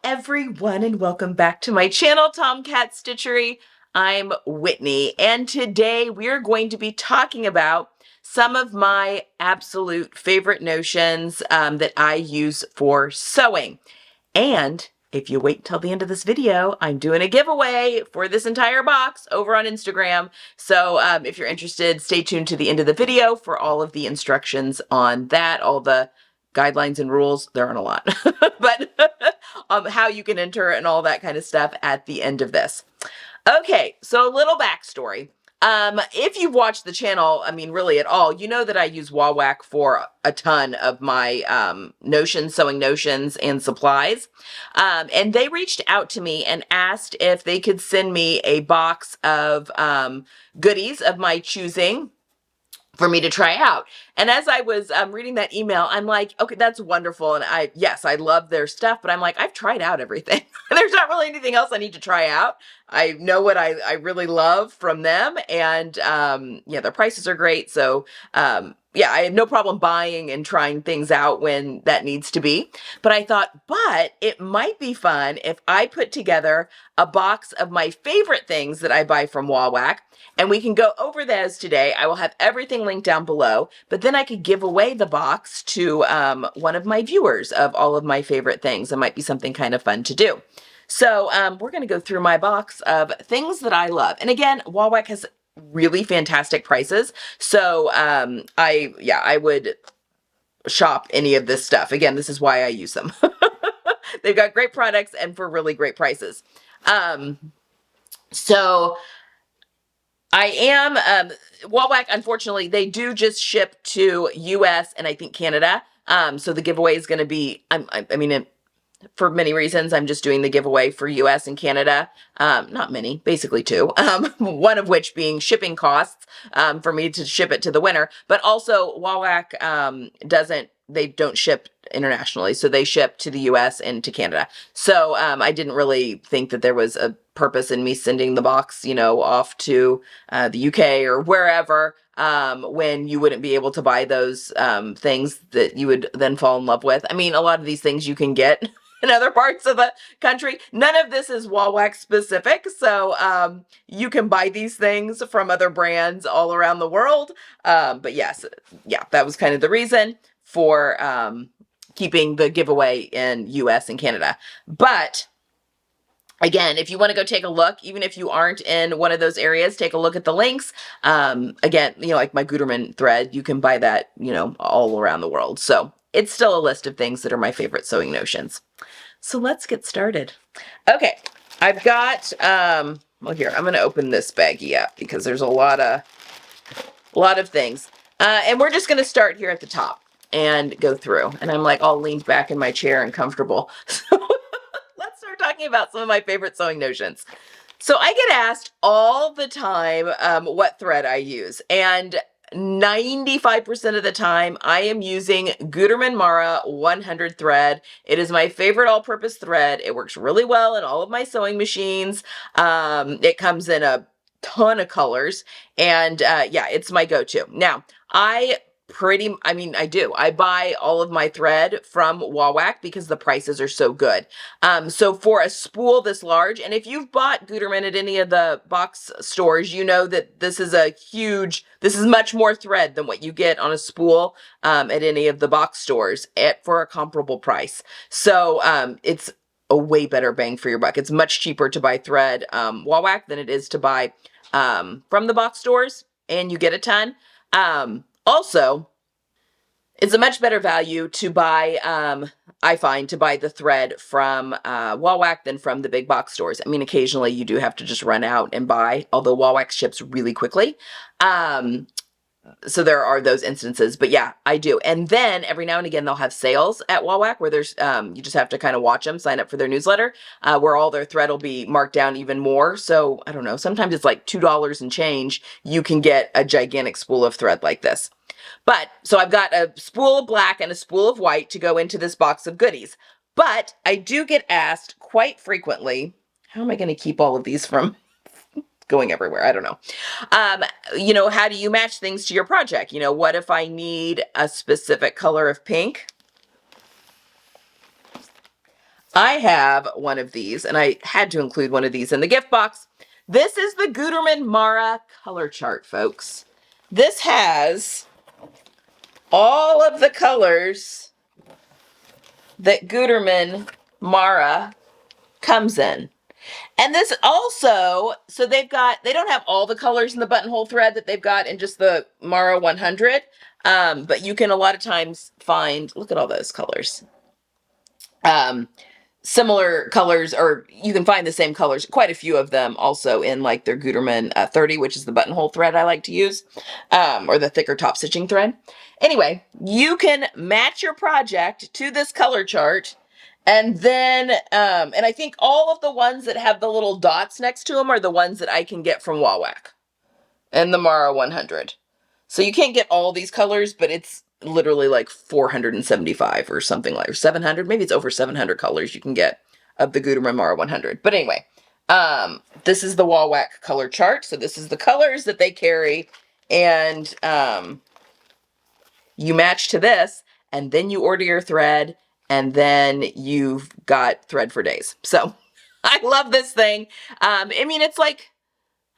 everyone, and welcome back to my channel, Tomcat Stitchery. I'm Whitney, and today we are going to be talking about some of my absolute favorite notions that I use for sewing. And if you wait until the end of this video, I'm doing a giveaway for this entire box over on Instagram. So if you're interested, stay tuned to the end of the video for all of the instructions on that, all the guidelines and rules. There aren't a lot, but how you can enter and all that kind of stuff at the end of this. Okay, so a little backstory. If you've watched the channel, I mean, really at all, you know that I use Wawak for a ton of my notions, sewing notions and supplies. And they reached out to me and asked if they could send me a box of goodies of my choosing for me to try out. And as I was reading that email, I'm like, okay, that's wonderful. And yes, I love their stuff, but I'm like, I've tried out everything. There's not really anything else I need to try out. I know what I really love from them. And yeah, their prices are great. So yeah, I have no problem buying and trying things out when that needs to be. But I thought, but it might be fun if I put together a box of my favorite things that I buy from Wawak, and we can go over those today. I will have everything linked down below, but then I could give away the box to one of my viewers of all of my favorite things. It might be something kind of fun to do. So we're going to go through my box of things that I love. And again, Wawak has really fantastic prices. So I would shop any of this stuff. Again, this is why I use them. They've got great products and for really great prices. So I am, Wawak, unfortunately, they do just ship to US and I think Canada. So the giveaway is going to be, I mean, for many reasons, I'm just doing the giveaway for US and Canada. Not many, basically two. One of which being shipping costs for me to ship it to the winner. But also Wawak they don't ship internationally. So they ship to the US and to Canada. So I didn't really think that there was a purpose in me sending the box, you know, off to the UK or wherever when you wouldn't be able to buy those things that you would then fall in love with. I mean, a lot of these things you can get in other parts of the country. None of this is Wawak specific, so you can buy these things from other brands all around the world. But yes, yeah, that was kind of the reason for keeping the giveaway in US and Canada. But again, if you want to go take a look, even if you aren't in one of those areas, take a look at the links. Again, you know, like my Gutermann thread, you can buy that, you know, all around the world. So it's still a list of things that are my favorite sewing notions. So let's get started. Okay, I've got, well here, I'm going to open this baggie up because there's a lot of things. And we're just going to start here at the top and go through. And I'm like all leaned back in my chair and comfortable. So let's start talking about some of my favorite sewing notions. So I get asked all the time what thread I use, and 95% of the time I am using Gutermann Mara 100 thread. It is my favorite all-purpose thread. It works really well in all of my sewing machines. It comes in a ton of colors, and yeah, it's my go-to. Now, I buy all of my thread from Wawak because the prices are so good. So for a spool this large, and if you've bought Gutermann at any of the box stores, you know that this is much more thread than what you get on a spool at any of the box stores for a comparable price. So it's a way better bang for your buck. It's much cheaper to buy thread Wawak than it is to buy from the box stores, and you get a ton. Also, it's a much better value to buy, I find, to buy the thread from Wawak than from the big box stores. I mean, occasionally you do have to just run out and buy, although Wawak ships really quickly. So there are those instances, but yeah, I do. And then every now and again, they'll have sales at Wawak where there's, you just have to kind of watch them, sign up for their newsletter, where all their thread will be marked down even more. So I don't know, sometimes it's like $2 and change. You can get a gigantic spool of thread like this. But, so I've got a spool of black and a spool of white to go into this box of goodies. But I do get asked quite frequently, how am I going to keep all of these from going everywhere? I don't know. You know, how do you match things to your project? You know, what if I need a specific color of pink? I have one of these, and I had to include one of these in the gift box. This is the Gutermann Mara color chart, folks. This has all of the colors that Gutermann Mara comes in. And this also, so they don't have all the colors in the buttonhole thread that they've got in just the Mara 100, but you can a lot of times find, look at all those colors. Similar colors, or you can find the same colors, quite a few of them also in like their Gutermann 30, which is the buttonhole thread I like to use, or the thicker top stitching thread. Anyway, you can match your project to this color chart. And then, and I think all of the ones that have the little dots next to them are the ones that I can get from Wawak and the Mara 100. So you can't get all these colors, but it's literally like 475 or something like, or 700. Maybe it's over 700 colors you can get of the Gutermann Mara 100. But anyway, this is the Wawak color chart. So this is the colors that they carry, and you match to this, and then you order your thread, and then you've got thread for days. So I love this thing. I mean, it's like,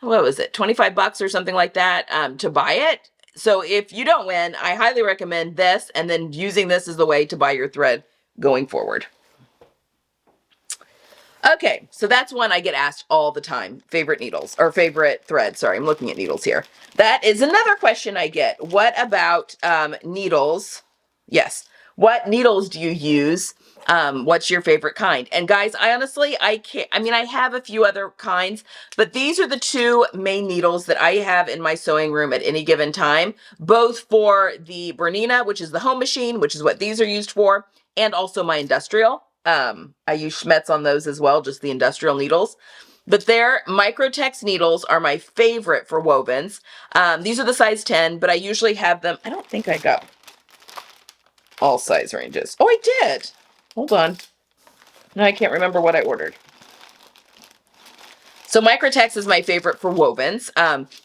what was it, 25 bucks or something like that to buy it. So if you don't win, I highly recommend this, and then using this as the way to buy your thread going forward. Okay, so that's one I get asked all the time. Favorite needles, or favorite thread. Sorry, I'm looking at needles here. That is another question I get. What about needles? Yes. What needles do you use? What's your favorite kind? And guys, I honestly, I have a few other kinds, but these are the two main needles that I have in my sewing room at any given time, both for the Bernina, which is the home machine, which is what these are used for, and also my industrial. I use Schmetz on those as well, just the industrial needles. But their Microtex needles are my favorite for wovens. These are the size 10, but I usually have them. I don't think I got all size ranges. Oh, I did. Hold on. No, I can't remember what I ordered. So Microtex is my favorite for wovens.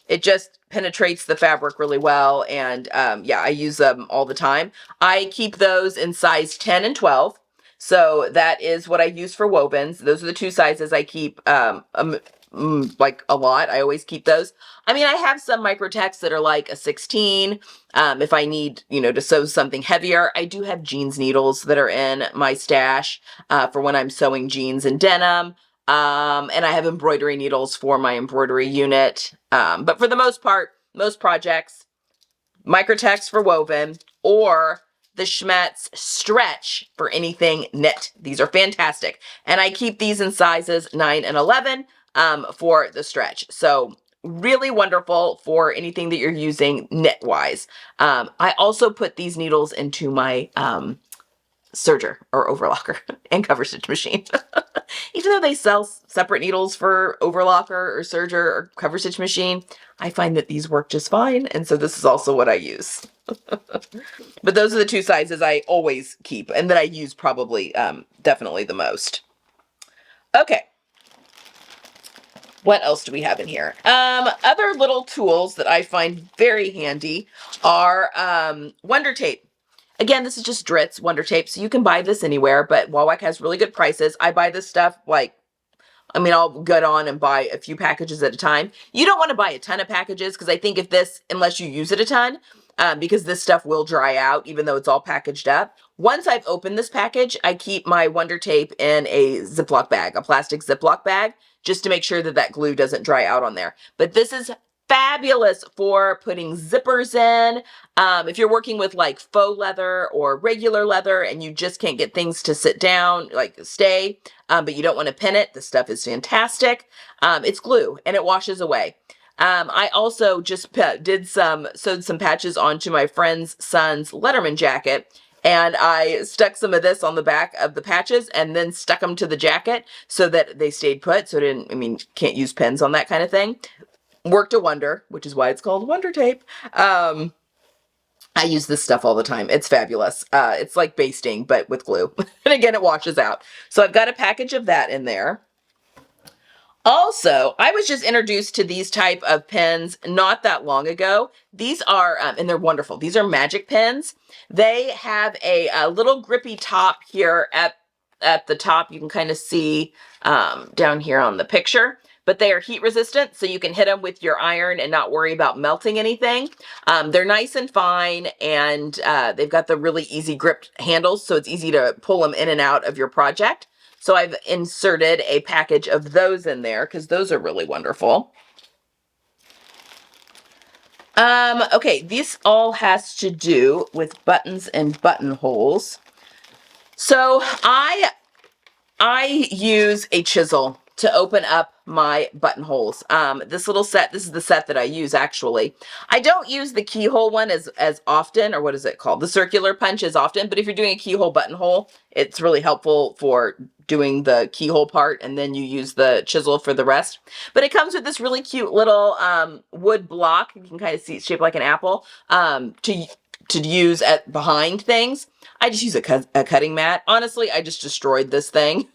It just penetrates the fabric really well, and yeah, I use them all the time. I keep those in size 10 and 12. So that is what I use for wovens. Those are the two sizes I keep like a lot. I always keep those. I mean, I have some Microtex that are like a 16. If I need, to sew something heavier. I do have jeans needles that are in my stash for when I'm sewing jeans and denim. And I have embroidery needles for my embroidery unit. But for the most part, most projects, Microtex for woven, or the Schmetz Stretch for anything knit. These are fantastic. And I keep these in sizes 9 and 11 for the stretch. So really wonderful for anything that you're using knit-wise. I also put these needles into my serger or overlocker and cover stitch machine. Even though they sell separate needles for overlocker or serger or cover stitch machine, I find that these work just fine. And so this is also what I use. But those are the two sizes I always keep and that I use probably definitely the most. Okay. What else do we have in here? Other little tools that I find very handy are Wonder Tape. Again, this is just Dritz Wonder Tape, so you can buy this anywhere, but Wawak has really good prices. I buy this stuff I'll get on and buy a few packages at a time. You don't want to buy a ton of packages because I think unless you use it a ton, because this stuff will dry out even though it's all packaged up. Once I've opened this package, I keep my Wonder Tape in a Ziploc bag, a plastic Ziploc bag, just to make sure that that glue doesn't dry out on there. But this is fabulous for putting zippers in. If you're working with like faux leather or regular leather and you just can't get things to sit down, like stay, but you don't want to pin it, this stuff is fantastic. It's glue and it washes away. I also just sewed some patches onto my friend's son's Letterman jacket, and I stuck some of this on the back of the patches and then stuck them to the jacket so that they stayed put. So can't use pins on that kind of thing. Worked a wonder, which is why it's called Wonder Tape. I use this stuff all the time. It's fabulous. It's like basting, but with glue. And again, it washes out. So I've got a package of that in there. Also, I was just introduced to these type of pens not that long ago. These are, and they're wonderful. These are magic pens. They have a little grippy top here at at the top. You can kind of see down here on the picture. But they are heat resistant, so you can hit them with your iron and not worry about melting anything. They're nice and fine, and they've got the really easy grip handles, so it's easy to pull them in and out of your project. So I've inserted a package of those in there because those are really wonderful. Okay, this all has to do with buttons and buttonholes. So I use a chisel to open up my buttonholes. This little set, this is the set that I use actually. I don't use the keyhole one as often, or what is it called? The circular punch as often, but if you're doing a keyhole buttonhole, it's really helpful for doing the keyhole part, and then you use the chisel for the rest. But it comes with this really cute little wood block. You can kind of see it's shaped like an apple to use at behind things. I just use a cutting mat. Honestly, I just destroyed this thing.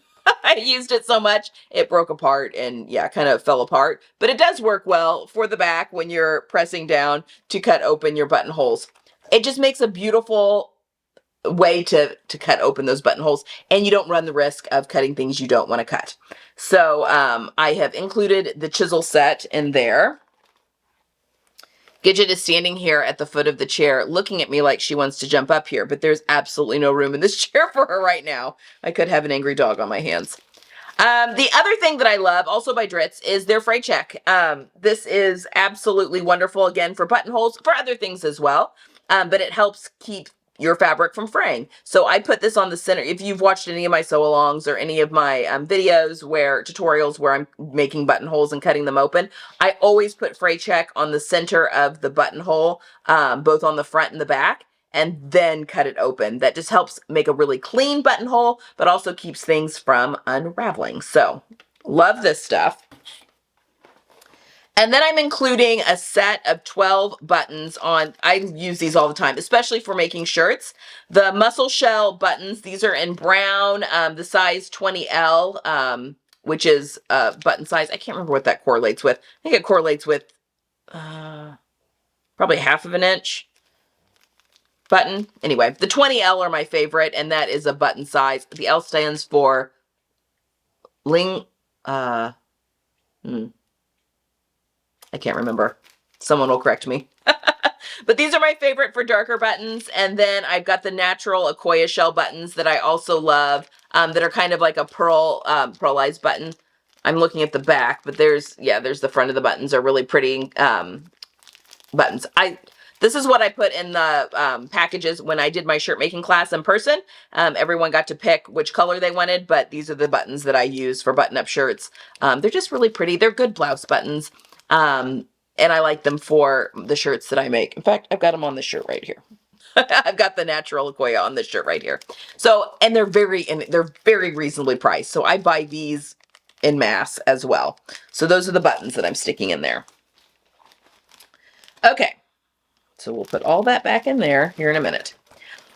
I used it so much, it broke apart and yeah, kind of fell apart. But it does work well for the back when you're pressing down to cut open your buttonholes. It just makes a beautiful way to cut open those buttonholes, and you don't run the risk of cutting things you don't want to cut. So I have included the chisel set in there. Gidget is standing here at the foot of the chair looking at me like she wants to jump up here, but there's absolutely no room in this chair for her right now. I could have an angry dog on my hands. The other thing that I love, also by Dritz, is their Fae Check. This is absolutely wonderful, again, for buttonholes, for other things as well, but it helps keep your fabric from fraying. So I put this on the center. If you've watched any of my sew-alongs or any of my videos tutorials where I'm making buttonholes and cutting them open, I always put Fae Check on the center of the buttonhole, both on the front and the back, and then cut it open. That just helps make a really clean buttonhole, but also keeps things from unraveling. So love this stuff. And then I'm including a set of 12 buttons on, I use these all the time, especially for making shirts. The muscle shell buttons, these are in brown, the size 20L, which is button size. I can't remember what that correlates with. I think it correlates with probably 1/2 inch button. Anyway, the 20L are my favorite, and that is a button size. The L stands for I can't remember. Someone will correct me. But these are my favorite for darker buttons. And then I've got the natural Akoya shell buttons that I also love, that are kind of like a pearlized button. I'm looking at the back, but there's the front of the buttons are really pretty buttons. This is what I put in the packages when I did my shirt making class in person. Everyone got to pick which color they wanted, but these are the buttons that I use for button-up shirts. They're just really pretty. They're good blouse buttons. And I like them for the shirts that I make. In fact, I've got them on this shirt right here. I've got the natural Akoya on this shirt right here. So, and they're very reasonably priced. So I buy these in mass as well. So those are the buttons that I'm sticking in there. Okay. So we'll put all that back in there here in a minute.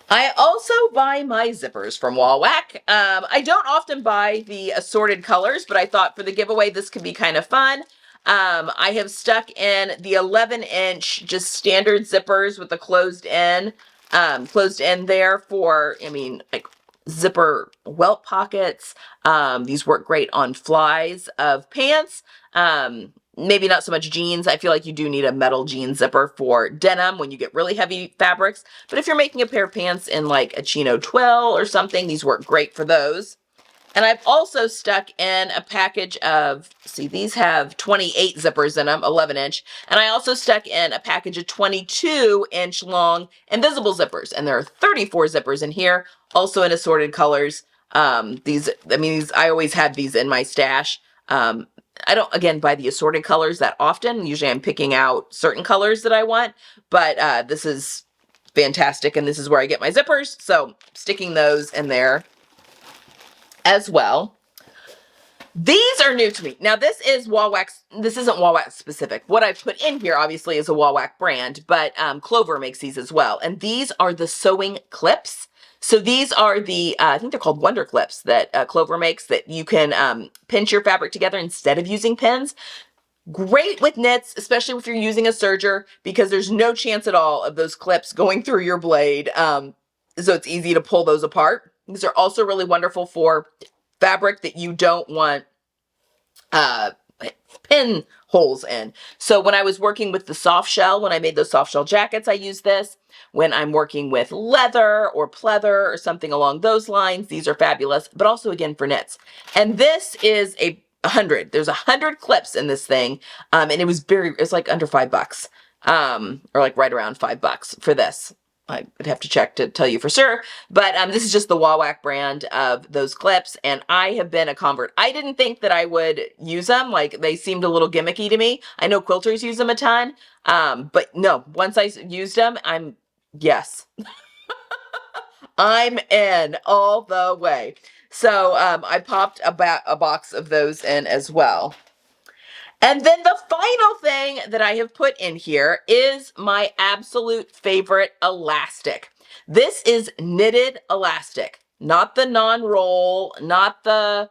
I also buy my zippers from Wawak. I don't often buy the assorted colors, but I thought for the giveaway this could be kind of fun. I have stuck in the 11-inch just standard zippers with the closed end there for, like zipper welt pockets. These work great on flies of pants. Maybe not so much jeans. I feel like you do need a metal jean zipper for denim when you get really heavy fabrics. But if you're making a pair of pants in like a chino twill or something, these work great for those. And I've also stuck in a package of, see, these have 28 zippers in them, 11-inch. And I also stuck in a package of 22-inch long invisible zippers. And there are 34 zippers in here, also in assorted colors. I always have these in my stash. I don't, again, buy the assorted colors that often. Usually I'm picking out certain colors that I want. But this is fantastic, and this is where I get my zippers. So sticking those in there as well. These are new to me. Now this is Wawak. This isn't Wawak specific. What I've put in here obviously is a Wawak brand, but Clover makes these as well. And these are the sewing clips. So these are the, I think they're called Wonder Clips that Clover makes, that you can pinch your fabric together instead of using pins. Great with knits, especially if you're using a serger, because there's no chance at all of those clips going through your blade. So it's easy to pull those apart. These are also really wonderful for fabric that you don't want uh, pin holes in. So when I was working with the soft shell, when I made those soft shell jackets, I use this. When I'm working with leather or pleather or something along those lines, these are fabulous, but also again for knits. And this is a 100. There's 100 clips in this thing. And it's like under $5. Or like right around $5 for this. I would have to check to tell you for sure, but this is just the Wawak brand of those clips, and I have been a convert. I didn't think that I would use them. Like, they seemed a little gimmicky to me. I know quilters use them a ton, but no, once I used them, yes, I'm in all the way. So I popped a box of those in as well. And then the final thing that I have put in here is my absolute favorite elastic. This is knitted elastic, not the non-roll, not the,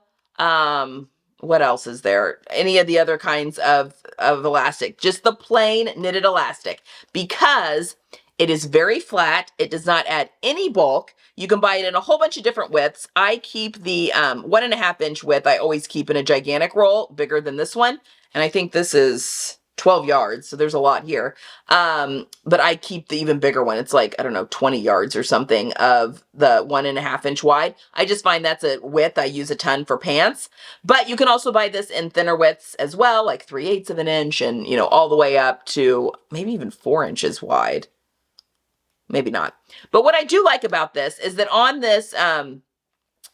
what else is there? Any of the other kinds of elastic, just the plain knitted elastic, because it is very flat. It does not add any bulk. You can buy it in a whole bunch of different widths. I keep the 1.5 inch width. I always keep in a gigantic roll, bigger than this one. And I think this is 12 yards, so there's a lot here. But I keep the even bigger one. It's like, I don't know, 20 yards or something of the 1.5 inch wide. I just find that's a width I use a ton for pants. But you can also buy this in thinner widths as well, like 3/8 of an inch and, you know, all the way up to maybe even 4 inches wide. Maybe not. But what I do like about this is that on this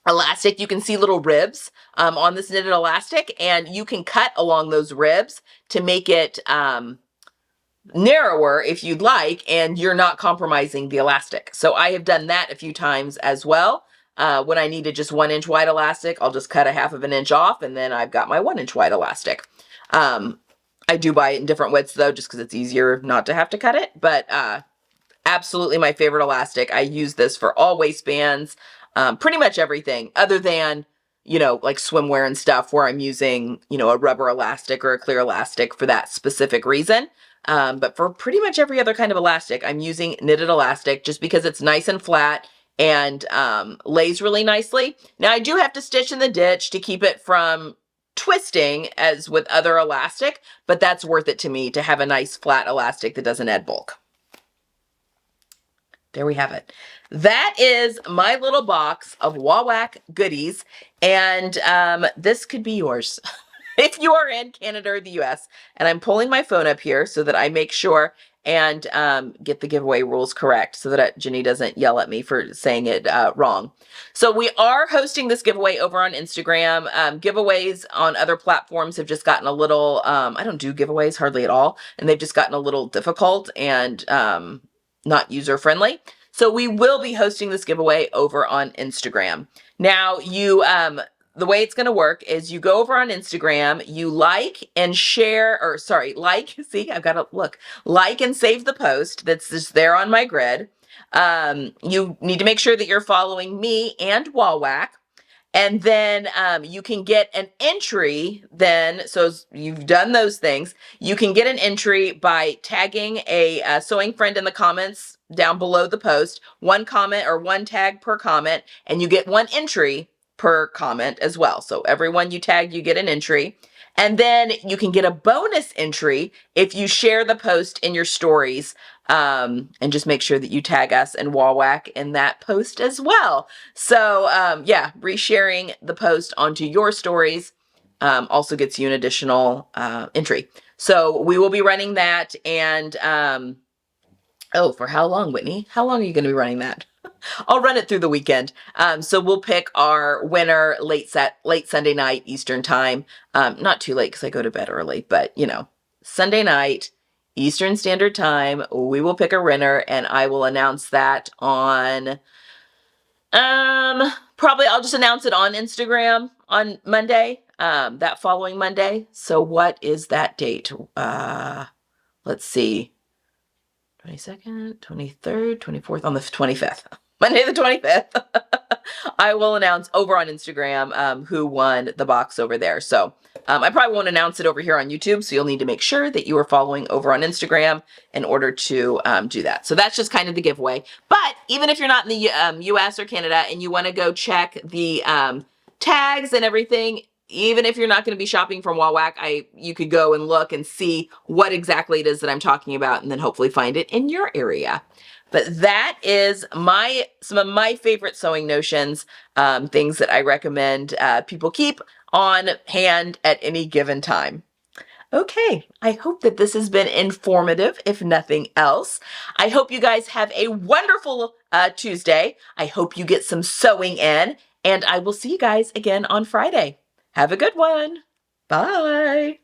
elastic, you can see little ribs on this knitted elastic, and you can cut along those ribs to make it narrower if you'd like, and you're not compromising the elastic. So I have done that a few times as well. When I needed just 1 inch wide elastic, I'll just cut 1/2 inch off, and then I've got my 1 inch wide elastic. I do buy it in different widths though, just because it's easier not to have to cut it, but absolutely my favorite elastic. I use this for all waistbands, pretty much everything other than, you know, like swimwear and stuff where I'm using, you know, a rubber elastic or a clear elastic for that specific reason. But for pretty much every other kind of elastic, I'm using knitted elastic just because it's nice and flat and lays really nicely. Now I do have to stitch in the ditch to keep it from twisting as with other elastic, but that's worth it to me to have a nice flat elastic that doesn't add bulk. There we have it. That is my little box of Wawak goodies, and this could be yours if you are in Canada or the US. And I'm pulling my phone up here so that I make sure and get the giveaway rules correct so that Jenny doesn't yell at me for saying it wrong. So we are hosting this giveaway over on Instagram. Giveaways on other platforms have just gotten a little, I don't do giveaways hardly at all, and they've just gotten a little difficult and not user-friendly. So we will be hosting this giveaway over on Instagram. Now, the way it's going to work is you go over on Instagram, you like and share, or sorry, see, I've got to look, like and save the post that's just there on my grid. You need to make sure that you're following me and Wawak. And then you can get an entry then, so you've done those things, you can get an entry by tagging a sewing friend in the comments down below the post, 1 comment or 1 tag per comment, and you get 1 entry per comment as well. So everyone you tag, you get an entry. And then you can get a bonus entry if you share the post in your stories, and just make sure that you tag us and Wawak in that post as well. So yeah, resharing the post onto your stories also gets you an additional entry. So we will be running that, and oh, for how long, Whitney? How long are you going to be running that? I'll run it through the weekend. So we'll pick our winner late Sunday night Eastern time. Not too late because I go to bed early, but you know, Sunday night Eastern Standard Time, we will pick a winner, and I will announce that on probably I'll just announce it on Instagram on Monday, that following Monday. So what is that date? Let's see. 22nd, 23rd, 24th, on the 25th. Monday the 25th. I will announce over on Instagram who won the box over there. So I probably won't announce it over here on YouTube, so you'll need to make sure that you are following over on Instagram in order to do that. So that's just kind of the giveaway. But even if you're not in the US or Canada and you want to go check the tags and everything, even if you're not going to be shopping from Wawak, you could go and look and see what exactly it is that I'm talking about and then hopefully find it in your area. But that is some of my favorite sewing notions, things that I recommend people keep on hand at any given time. Okay, I hope that this has been informative, if nothing else. I hope you guys have a wonderful Tuesday. I hope you get some sewing in, and I will see you guys again on Friday. Have a good one. Bye.